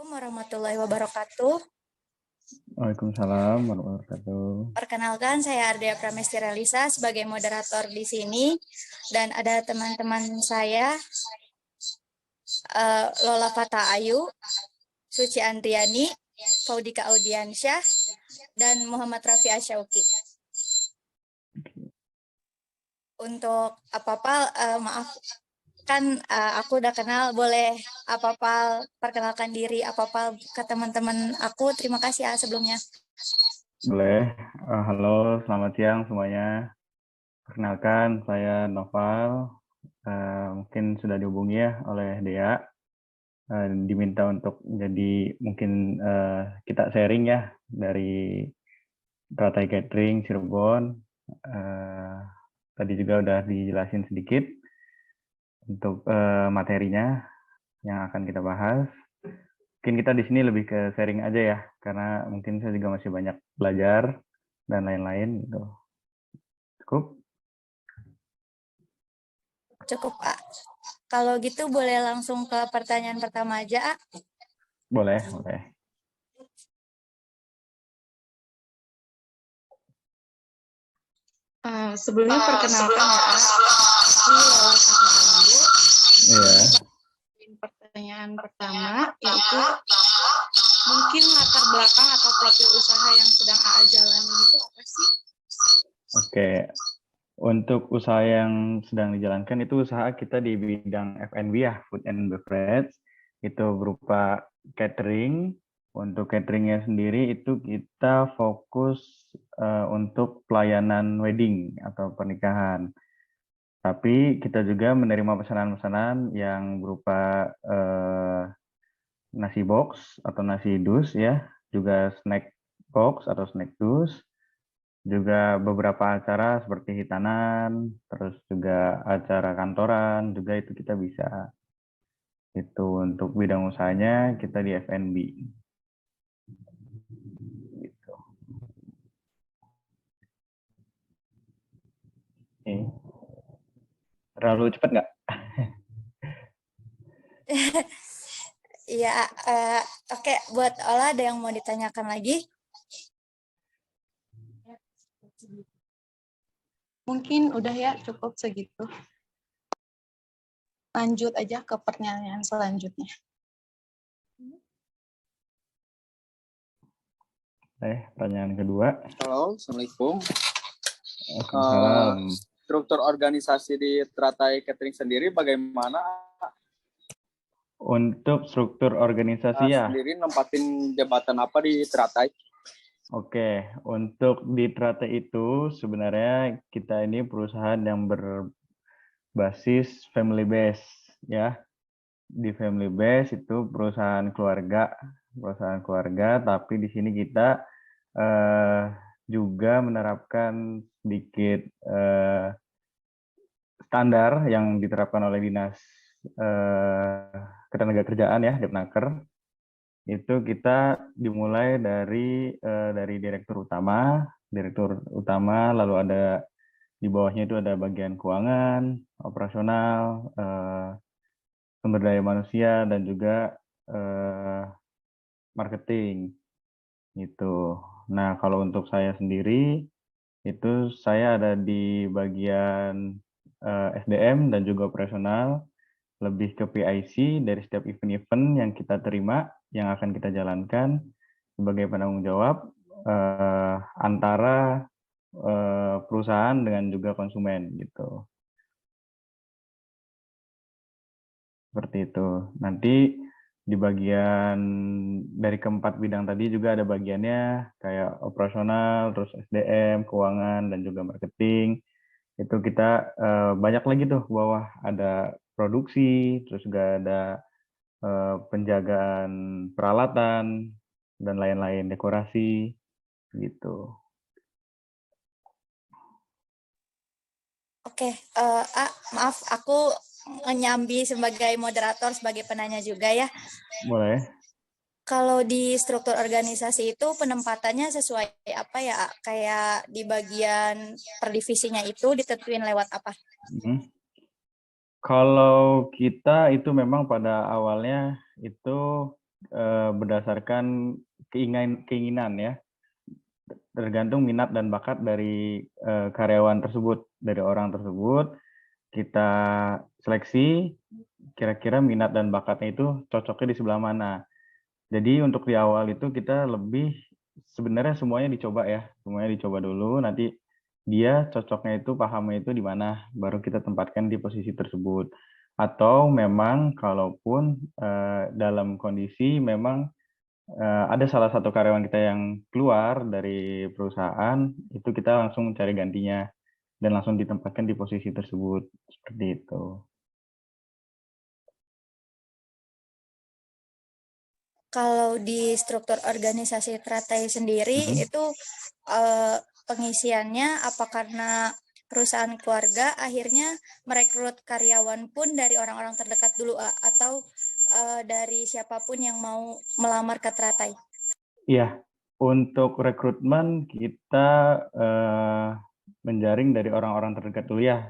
Assalamualaikum warahmatullahi wabarakatuh. Waalaikumsalam warahmatullahi wabarakatuh. Perkenalkan, saya Ardea Pramesti Relisa sebagai moderator di sini, dan ada teman-teman saya, Lola Fata Ayu, Suci Andriani, Faudika Audiansyah, dan Muhammad Rafi Asyauki. Untuk apa-apa, maaf, kan aku udah kenal, boleh apa-apa perkenalkan diri apa-apa ke teman-teman aku. Terima kasih ya sebelumnya. Boleh. Halo, selamat siang semuanya. Perkenalkan, saya Noval. Mungkin sudah dihubungi ya oleh Dea. Diminta untuk jadi mungkin kita sharing ya dari Teratai Catering Cirebon. Tadi juga udah dijelasin sedikit untuk materinya yang akan kita bahas. Mungkin kita di sini lebih ke sharing aja ya, karena mungkin saya juga masih banyak belajar dan lain-lain gitu. Cukup? Cukup, Pak. Kalau gitu boleh langsung ke pertanyaan pertama aja, A. Boleh, boleh. Sebelumnya perkenalkan ya, A. Ini Lola Fata. Iya. Pertanyaan pertama yaitu mungkin latar belakang atau profil usaha yang sedang AA jalani itu apa sih? Oke. Untuk usaha yang sedang dijalankan itu usaha kita di bidang F&B ya, food and beverage. Itu berupa catering. Untuk cateringnya sendiri itu kita fokus untuk pelayanan wedding atau pernikahan. Tapi kita juga menerima pesanan-pesanan yang berupa nasi box atau nasi dus ya, juga snack box atau snack dus, juga beberapa acara seperti hitanan, terus juga acara kantoran, juga itu kita bisa. Itu untuk bidang usahanya kita di F&B. Gitu. Oke. Terlalu cepat nggak? Iya, oke. Buat Ola, ada yang mau ditanyakan lagi? Mungkin udah ya, cukup segitu. Lanjut aja ke pertanyaan selanjutnya. Pertanyaan kedua. Halo, Assalamualaikum. Waalaikumsalam. Struktur organisasi di Teratai Catering sendiri bagaimana? Untuk struktur organisasi ya? Sendiri nempatin jabatan apa di Teratai? Oke, untuk di Teratai itu sebenarnya kita ini perusahaan yang berbasis family base ya. Di family base itu perusahaan keluarga, tapi di sini kita juga menerapkan sedikit standar yang diterapkan oleh Dinas Ketenagakerjaan ya, Depnaker. Itu kita dimulai dari direktur utama, lalu ada di bawahnya itu ada bagian keuangan, operasional, sumber daya manusia, dan juga marketing gitu. Nah, kalau untuk saya sendiri itu saya ada di bagian SDM dan juga operasional, lebih ke PIC dari setiap event-event yang kita terima, yang akan kita jalankan sebagai penanggung jawab antara perusahaan dengan juga konsumen gitu. Seperti itu. Nanti di bagian dari keempat bidang tadi juga ada bagiannya kayak operasional, terus SDM, keuangan, dan juga marketing. Itu kita banyak lagi tuh bawah, ada produksi, terus juga ada penjagaan peralatan dan lain-lain, dekorasi gitu. Oke, maaf, aku nyambi sebagai moderator, sebagai penanya juga ya. Boleh. Kalau di struktur organisasi itu penempatannya sesuai apa ya? Kayak di bagian per divisinya itu ditentuin lewat apa? Kalau kita itu memang pada awalnya itu berdasarkan keinginan ya, tergantung minat dan bakat dari karyawan tersebut, dari orang tersebut. Kita seleksi kira-kira minat dan bakatnya itu cocoknya di sebelah mana. Jadi untuk di awal itu kita lebih sebenarnya semuanya dicoba ya, semuanya dicoba dulu. Nanti dia cocoknya itu, pahamnya itu di mana, baru kita tempatkan di posisi tersebut. Atau memang kalaupun dalam kondisi memang ada salah satu karyawan kita yang keluar dari perusahaan, itu kita langsung mencari gantinya dan langsung ditempatkan di posisi tersebut, seperti itu. Kalau di struktur organisasi Teratai sendiri itu pengisiannya apa karena perusahaan keluarga akhirnya merekrut karyawan pun dari orang-orang terdekat dulu atau dari siapapun yang mau melamar ke Teratai? Iya, untuk rekrutmen kita menjaring dari orang-orang terdekat dulu ya.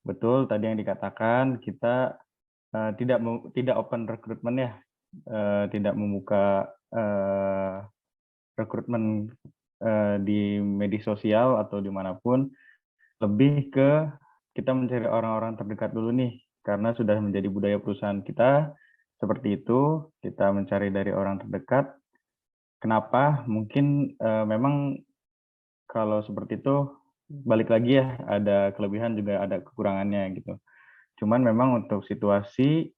Betul tadi yang dikatakan, kita tidak open rekrutmen ya, tidak membuka rekrutmen di media sosial atau dimanapun. Lebih ke kita mencari orang-orang terdekat dulu nih, karena sudah menjadi budaya perusahaan kita seperti itu. Kita mencari dari orang terdekat. Kenapa? Mungkin memang kalau seperti itu balik lagi ya, ada kelebihan juga ada kekurangannya gitu. Cuman memang untuk situasi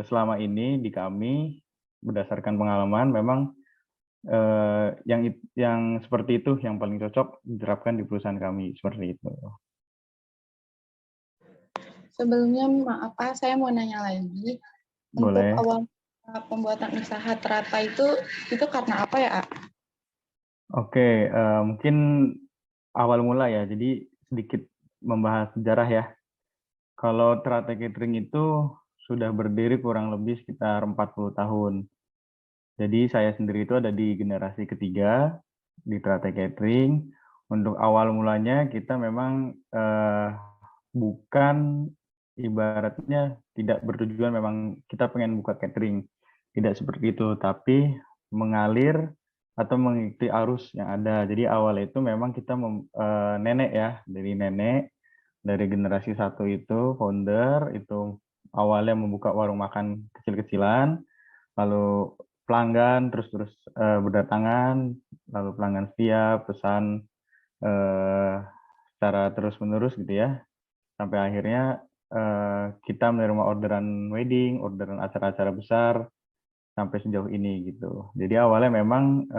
selama ini di kami berdasarkan pengalaman memang yang seperti itu yang paling cocok diterapkan di perusahaan kami, seperti itu. Sebelumnya maaf Pak, saya mau nanya lagi. Boleh. Untuk awal pembuatan usaha Teratai itu karena apa ya, A? Oke, mungkin awal mula ya. Jadi sedikit membahas sejarah ya. Kalau Teratai Catering itu sudah berdiri kurang lebih sekitar 40 tahun. Jadi saya sendiri itu ada di generasi ketiga di Teratai Catering. Untuk awal mulanya kita memang bukan ibaratnya tidak bertujuan memang kita pengen buka catering. Tidak seperti itu, tapi mengalir atau mengikuti arus yang ada. Jadi awal itu memang kita nenek ya, dari generasi satu itu founder itu awalnya membuka warung makan kecil-kecilan, lalu pelanggan terus berdatangan, lalu pelanggan setia pesan secara terus-menerus gitu ya, sampai akhirnya kita menerima orderan wedding, orderan acara-acara besar sampai sejauh ini gitu. Jadi awalnya memang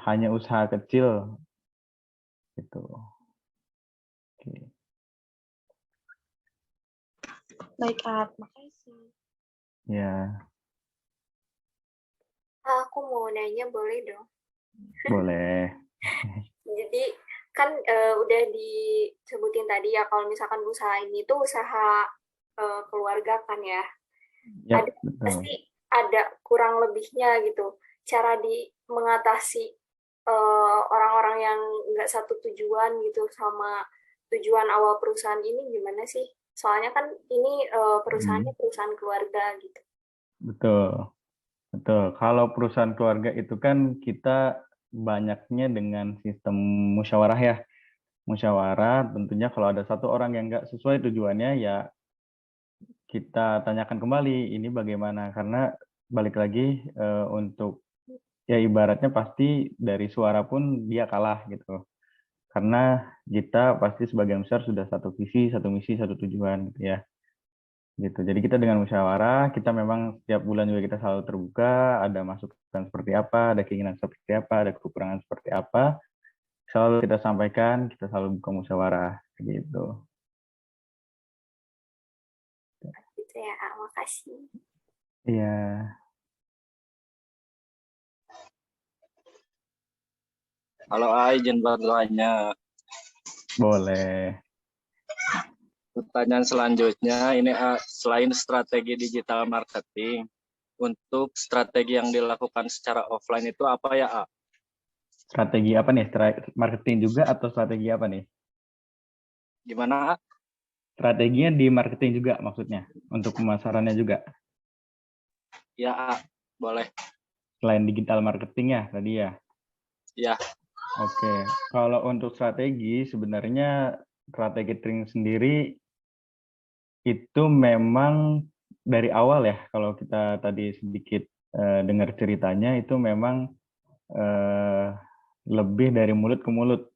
hanya usaha kecil gitu. Oke. Baik, A. Makasih. Ya, Aku mau nanya boleh dong? boleh. Jadi kan udah disebutin tadi ya kalau misalkan usaha ini tuh usaha keluarga kan ya. Ya, Ada betul. pasti ada kurang lebihnya gitu. Cara mengatasi orang-orang yang nggak satu tujuan gitu sama tujuan awal perusahaan ini gimana sih? Soalnya kan ini perusahaannya perusahaan keluarga gitu. Betul. Betul. Kalau perusahaan keluarga itu kan kita banyaknya dengan sistem musyawarah ya. Musyawarah tentunya kalau ada satu orang yang nggak sesuai tujuannya ya kita tanyakan kembali ini bagaimana, karena balik lagi untuk ya ibaratnya pasti dari suara pun dia kalah gitu, karena kita pasti sebagian besar sudah satu visi, satu misi, satu tujuan gitu ya gitu. Jadi kita dengan musyawarah, kita memang setiap bulan juga kita selalu terbuka, ada masukan seperti apa, ada keinginan seperti apa, ada kekurangan seperti apa, selalu kita sampaikan, kita selalu buka musyawarah gitu. Gitu ya, makasih. Iya. Kalau izin bertanya. Boleh. Pertanyaan selanjutnya, ini selain strategi digital marketing, untuk strategi yang dilakukan secara offline itu apa ya, A? Strategi apa nih? Marketing juga atau strategi apa nih? Gimana, A? Strateginya di marketing juga maksudnya, untuk pemasarannya juga? Ya, A. boleh. Selain digital marketing ya tadi ya? Ya. Oke, kalau untuk strategi, sebenarnya strategi trading sendiri itu memang dari awal ya, kalau kita tadi sedikit dengar ceritanya, itu memang lebih dari mulut ke mulut.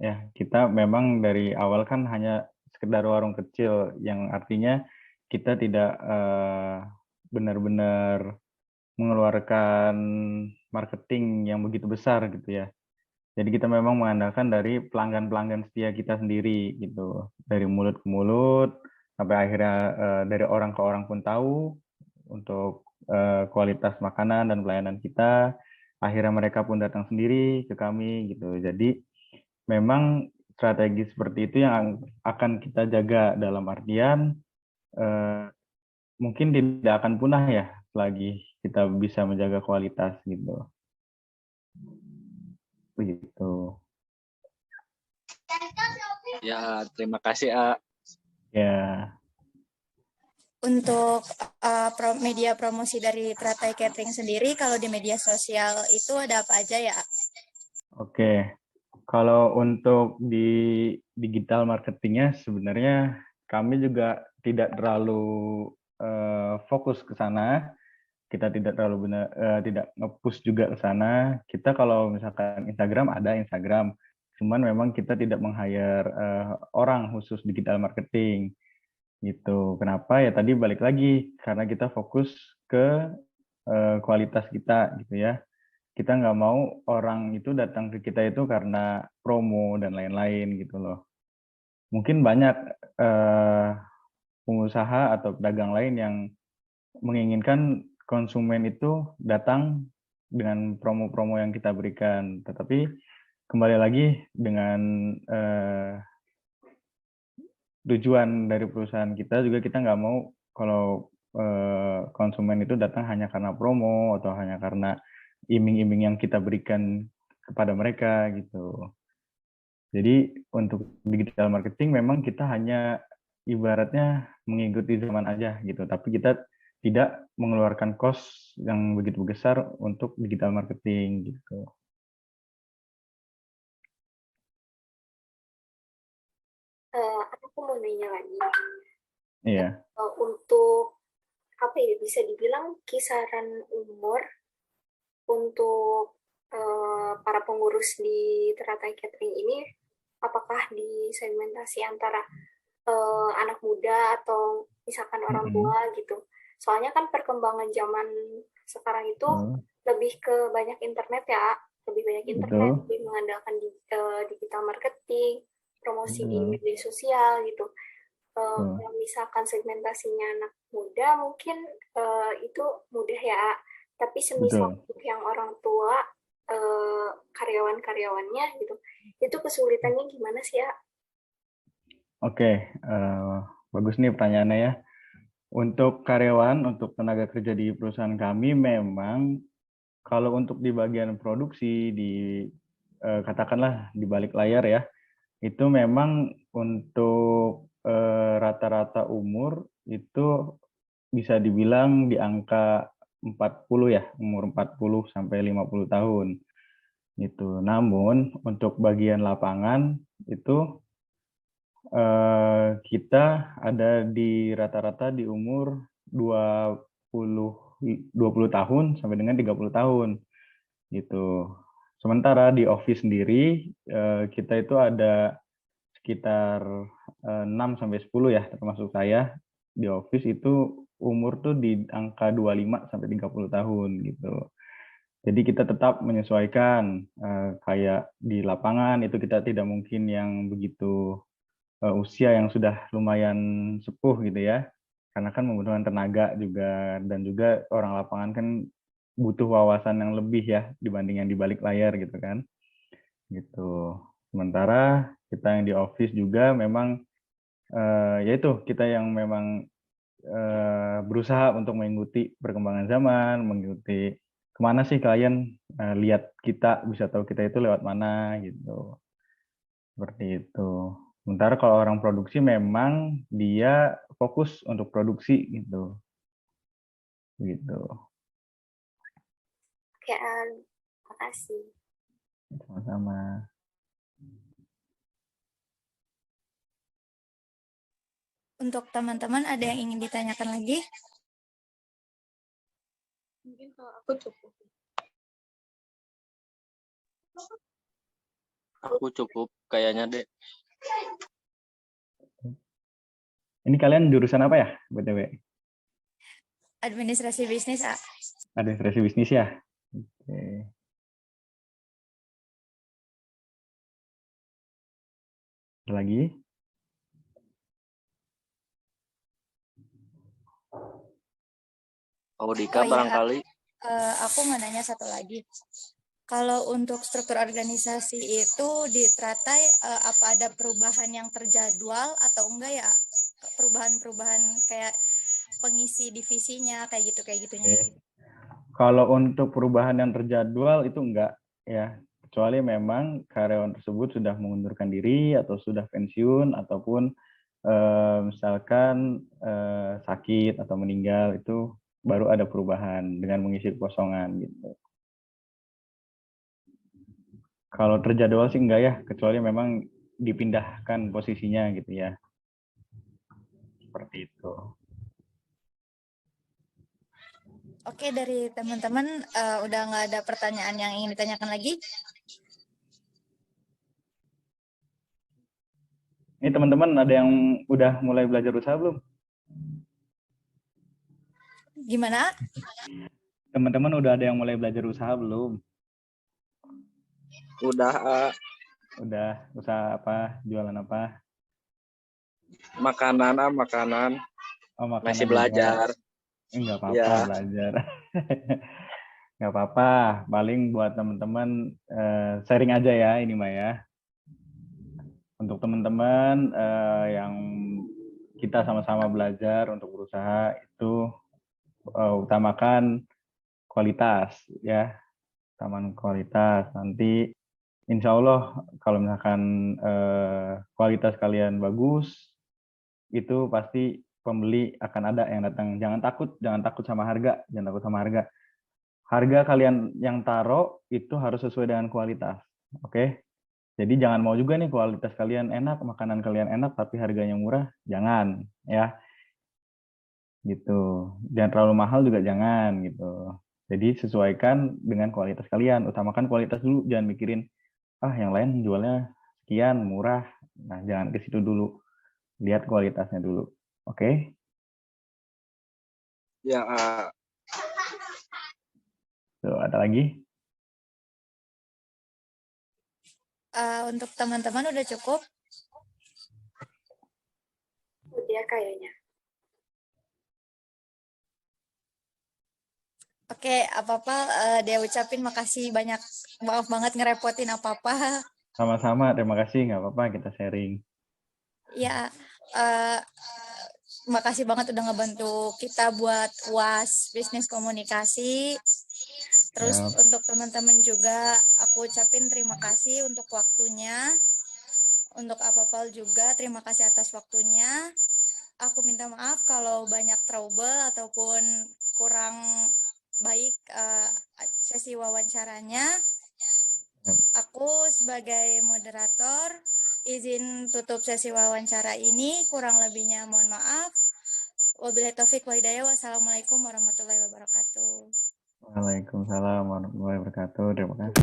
Ya, kita memang dari awal kan hanya sekedar warung kecil, yang artinya kita tidak benar-benar mengeluarkan marketing yang begitu besar gitu ya. Jadi kita memang mengandalkan dari pelanggan-pelanggan setia kita sendiri gitu. Dari mulut ke mulut sampai akhirnya dari orang ke orang pun tahu untuk kualitas makanan dan pelayanan kita. Akhirnya mereka pun datang sendiri ke kami gitu. Jadi memang strategi seperti itu yang akan kita jaga, dalam artian mungkin tidak akan punah ya selagi kita bisa menjaga kualitas gitu. Begitu. Ya, terima kasih, A. Ya. Untuk media promosi dari Teratai Catering sendiri, kalau di media sosial itu ada apa aja ya? Oke, kalau untuk di digital marketingnya sebenarnya kami juga tidak terlalu fokus ke sana. Kita tidak terlalu tidak nge-push juga ke sana. Kita kalau misalkan Instagram ada Instagram, cuman memang kita tidak meng-hire orang khusus digital marketing gitu. Kenapa? Ya tadi balik lagi karena kita fokus ke kualitas kita gitu ya. Kita nggak mau orang itu datang ke kita itu karena promo dan lain-lain gitu loh. Mungkin banyak pengusaha atau pedagang lain yang menginginkan konsumen itu datang dengan promo-promo yang kita berikan. Tetapi kembali lagi dengan tujuan dari perusahaan kita juga, kita nggak mau kalau konsumen itu datang hanya karena promo atau hanya karena iming-iming yang kita berikan kepada mereka gitu. Jadi untuk digital marketing memang kita hanya ibaratnya mengikuti zaman aja gitu, tapi kita tidak mengeluarkan cost yang begitu besar untuk digital marketing gitu. Aku mau nanya lagi. Iya. Untuk apa ya, bisa dibilang kisaran umur untuk para pengurus di Teratai Catering ini, apakah disegmentasi antara anak muda atau misalkan orang tua gitu? Soalnya kan perkembangan zaman sekarang itu lebih ke banyak internet ya, lebih banyak internet, lebih mengandalkan digital marketing, promosi di media sosial gitu. Kalau misalkan segmentasinya anak muda mungkin itu mudah ya, tapi semisal untuk yang orang tua, karyawan-karyawannya gitu, itu kesulitannya gimana sih ya? Oke, bagus nih pertanyaannya ya. Untuk karyawan, untuk tenaga kerja di perusahaan kami, memang kalau untuk di bagian produksi, katakanlah di balik layar ya, itu memang untuk rata-rata umur itu bisa dibilang di angka 40 ya, umur 40 sampai 50 tahun. Gitu. Namun untuk bagian lapangan itu kita ada di rata-rata di umur 20 tahun sampai dengan 30 tahun gitu. Sementara di office sendiri kita itu ada sekitar 6 sampai 10 ya, termasuk saya di office itu umur tuh di angka 25 sampai 30 tahun gitu. Jadi kita tetap menyesuaikan kayak di lapangan itu kita tidak mungkin yang begitu usia yang sudah lumayan sepuh gitu ya, karena kan membutuhkan tenaga juga, dan juga orang lapangan kan butuh wawasan yang lebih ya dibanding yang di balik layar gitu kan gitu. Sementara kita yang di office juga memang yaitu kita yang memang berusaha untuk mengikuti perkembangan zaman, mengikuti kemana sih klien lihat kita, bisa tahu kita itu lewat mana gitu, seperti itu. Sementara kalau orang produksi memang dia fokus untuk produksi gitu. Gitu. Oke, makasih. Sama-sama. Untuk teman-teman ada yang ingin ditanyakan lagi? Mungkin kalau aku cukup. Aku cukup kayaknya, Dek. Ini kalian jurusan apa ya, BTW? Administrasi bisnis, A. Administrasi bisnis ya? Oke. Ada lagi? Audika Oh iya, barangkali. aku mau nanya satu lagi. Kalau untuk struktur organisasi itu di Teratai, apa ada perubahan yang terjadwal atau enggak ya? Perubahan-perubahan kayak pengisi divisinya kayak gitunya. Oke. Kalau untuk perubahan yang terjadwal itu enggak ya, kecuali memang karyawan tersebut sudah mengundurkan diri atau sudah pensiun ataupun misalkan sakit atau meninggal, itu baru ada perubahan dengan mengisi kekosongan gitu. Kalau terjadwal sih enggak ya, kecuali memang dipindahkan posisinya gitu ya. Seperti itu. Oke, dari teman-teman udah nggak ada pertanyaan yang ingin ditanyakan lagi? Ini teman-teman ada yang udah mulai belajar usaha belum? Gimana? Teman-teman udah ada yang mulai belajar usaha belum? Udah Udah, usaha apa? Jualan apa? makanan. Oh, makanan Masih juga. belajar. Enggak apa-apa Ya. belajar. Enggak apa-apa, paling buat teman-teman sharing aja ya ini mah ya. Untuk teman-teman yang kita sama-sama belajar untuk berusaha itu utamakan kualitas ya. Utamakan kualitas. Nanti insya Allah kalau misalkan kualitas kalian bagus, itu pasti pembeli akan ada yang datang. Jangan takut sama harga, Harga kalian yang taruh itu harus sesuai dengan kualitas. Oke? Jadi jangan mau juga nih kualitas kalian enak, makanan kalian enak tapi harganya murah, jangan ya. Gitu. Jangan terlalu mahal juga jangan gitu. Jadi sesuaikan dengan kualitas kalian, utamakan kualitas dulu, jangan mikirin yang lain jualnya sekian murah. Nah, jangan ke situ dulu. Lihat kualitasnya dulu. Oke? Ya, Tuh, ada lagi? Untuk teman-teman udah cukup? Udah kayaknya. Oke, apa-apa dia ucapin makasih banyak. Maaf banget ngerepotin apa-apa. Sama-sama, terima kasih. Nggak apa-apa, kita sharing. Ya, makasih banget udah ngebantu kita buat UAS Bisnis Komunikasi. Terus untuk teman-teman juga aku ucapin terima kasih untuk waktunya. Untuk Apapal juga terima kasih atas waktunya. Aku minta maaf kalau banyak trouble ataupun kurang baik sesi wawancaranya. Aku sebagai moderator izin tutup sesi wawancara ini, kurang lebihnya mohon maaf. Wabillahi taufik wa hidayah. Wassalamualaikum warahmatullahi wabarakatuh. Waalaikumsalam warahmatullahi wabarakatuh. Terima kasih.